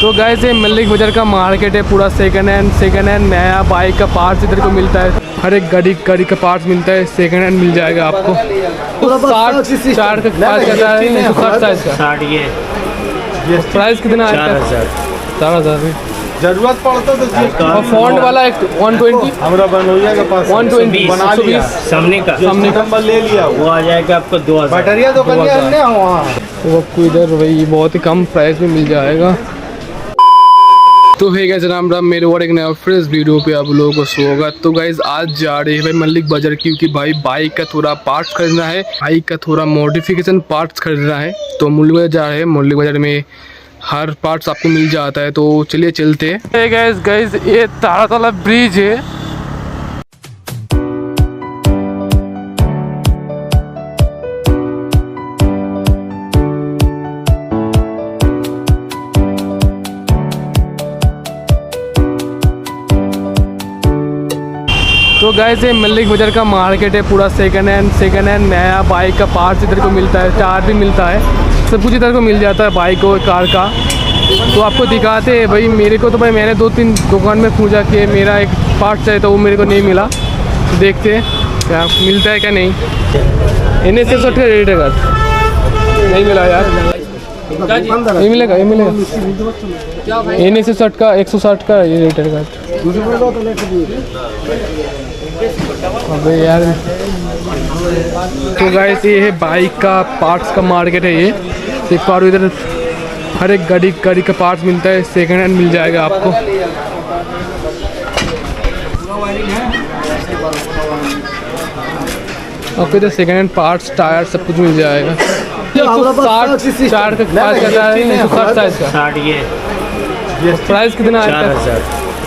तो गाइस ये मल्लिक बाजार का मार्केट है, पूरा सेकंड हैंड नया बाइक का पार्ट्स इधर को मिलता है। हर एक गाड़ी का पार्ट्स मिलता है, सेकंड हैंड मिल जाएगा आपको। तो 60 4 का 5 का है, 160 साइज का 60 ये प्राइस कितना है? 4000 जरूरत पड़ता तो और फॉन्ट वाला एक 120 हमरा बनोइया के पास 120 बना लिया, 120 सामने का नंबर ले लिया, वो आ जाएगा आपको 2000। बैटरिया दुकान है वहाँ, तो आपको इधर वही बहुत ही कम प्राइस में मिल जाएगा। तो है गाइस, राम राम, मेरे और एक नया फ्रेश वीडियो पे आप लोगों को स्वागत। तो गाइस आज जा रहे हैं भाई मल्लिक बाजार, क्योंकि भाई बाइक का थोड़ा पार्ट्स खरीदना है, बाइक का थोड़ा मॉडिफिकेशन पार्ट्स खरीदना है। तो मल्लिक बाजार जा रहे हैं। मल्लिक बाजार में हर पार्ट्स आपको मिल जाता है, तो चलिए चलते हैं। गाइस ये तारातला ब्रिज है। तो गाइस ये मल्लिक बाजार का मार्केट है, पूरा सेकंड हैंड नया बाइक का पार्ट्स इधर को मिलता है, टायर भी मिलता है, सब कुछ इधर को मिल जाता है बाइक और कार का। तो आपको दिखाते हैं भाई। मेरे को तो भाई मैंने 2-3 दुकान में पूछा कि मेरा एक पार्ट चाहिए, तो वो मेरे को नहीं मिला। तो देखते हैं क्या मिलता है क्या नहीं। NS160 का रेट है, नहीं मिला यार, ये मिलेगा NS160 का 160 का ये रेट है। अबे यार, तो गाइस ये है बाइक का पार्ट्स का मार्केट है। ये देख पा रहे हो, इधर हर एक गाड़ी का पार्ट्स मिलता है, सेकंड हैंड मिल जाएगा आपको। आपको इधर सेकंड हैंड पार्ट्स, टायर सब कुछ मिल जाएगा। 160 4 का 5 का है, 160 साइज का 60 ये प्राइस कितना है?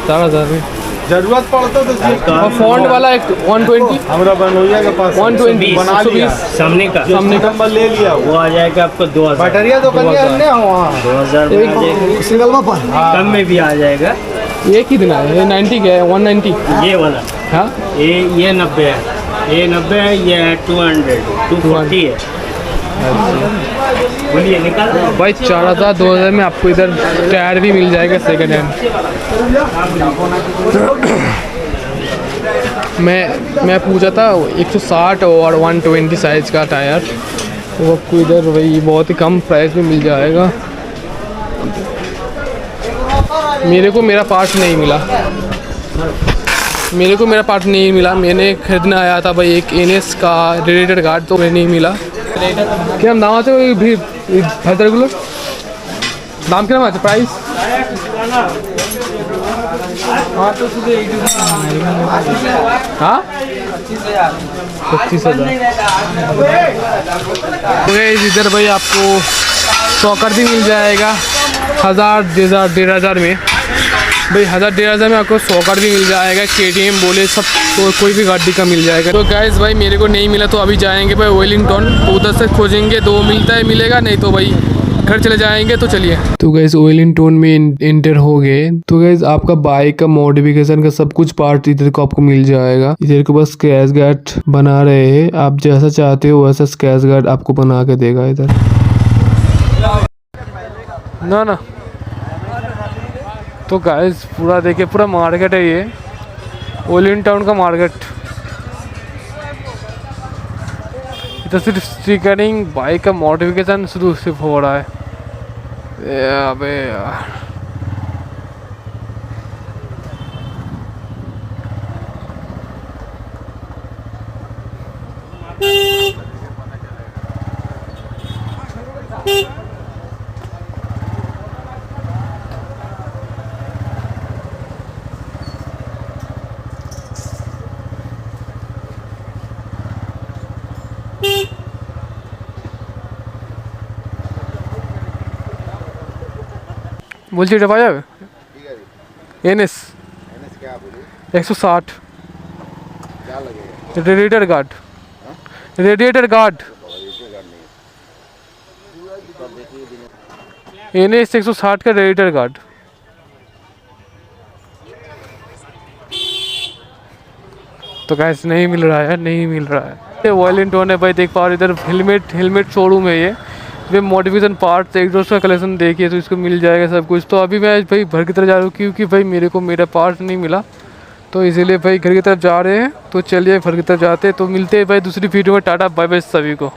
4000 जरूरत पड़ता तो और फॉन्ट वाला एक 120 हमरा बनोइया के पास 120 बना लिया, सामने का नंबर ले लिया, वो आ जाएगा आपको 2000। बैटरिया दुकान है वहाँ 2000 सिंगल में कम में भी आ जाएगा। ये कितना है? ये 90 का है, 190 ये वाला। हाँ ये 90 है, ये 90 है, ये 240 है। बोलिए निकाल भाई 4000 2000 में आपको इधर टायर भी मिल जाएगा सेकंड हैंड। मैं पूछा था 160 और 120 साइज का टायर, तो आपको इधर वही बहुत ही कम प्राइस में मिल जाएगा। मेरे को मेरा पार्ट नहीं मिला। मैंने खरीदना आया था भाई एक NS का रेडिएटर गार्ड, तो नहीं मिला। क्या नाम आते रेगुलर दाम क्या नाम आते प्राइस? हाँ 25,000। इधर भाई आपको सॉकर भी मिल जाएगा 1000 1,500 में। भाई 1000-1,500 में आपको सॉकर भी मिल जाएगा, KTM बोले सब, तो कोई भी गाड़ी का मिल जाएगा। तो गाइस भाई मेरे को नहीं मिला, तो अभी जाएंगे भाई वेलिंगटन, तो उधर से खोजेंगे, 2 मिलता है मिलेगा, नहीं तो भाई घर चले जाएंगे। तो चलिए, तो गाइस वेलिंगटन में इंटर हो गए। तो गाइस आपका बाइक का मॉडिफिकेशन का सब कुछ पार्ट इधर को आपको मिल जाएगा। इधर को बस स्क्रैच गार्ड बना रहे हैं, आप जैसा चाहते हो वैसा स्क्रैच गार्ड आपको बना के देगा इधर। ना तो गाइस पूरा देखिए, पूरा मार्केट है ये वेलिंगटन टाउन का मार्केट। इधर सिर्फ स्टिकरिंग, बाइक का मॉडिफिकेशन शुरू सिर्फ हो रहा है। अबे यार, বলছি এটা পাওয়া যাবে? NS 160 रेडिएटर गार्ड NS 160 का रेडिएटर गार्ड। तो गैस नहीं मिल रहा है। ये वेलिंगटन है भाई, देख पा रहे इधर हेलमेट शोरूम है ये। वे मॉडिफिकेशन पार्ट एग्जॉस्ट का कलेक्शन देखिए तो इसको मिल जाएगा सब कुछ। तो अभी मैं भाई घर की तरफ जा रहा हूँ क्योंकि भाई मेरे को मेरा पार्ट नहीं मिला, तो इसीलिए भाई घर की तरफ जा रहे हैं। तो चलिए घर की तरफ जाते हैं, तो मिलते हैं भाई दूसरी वीडियो में। टाटा बाय बाय सभी को।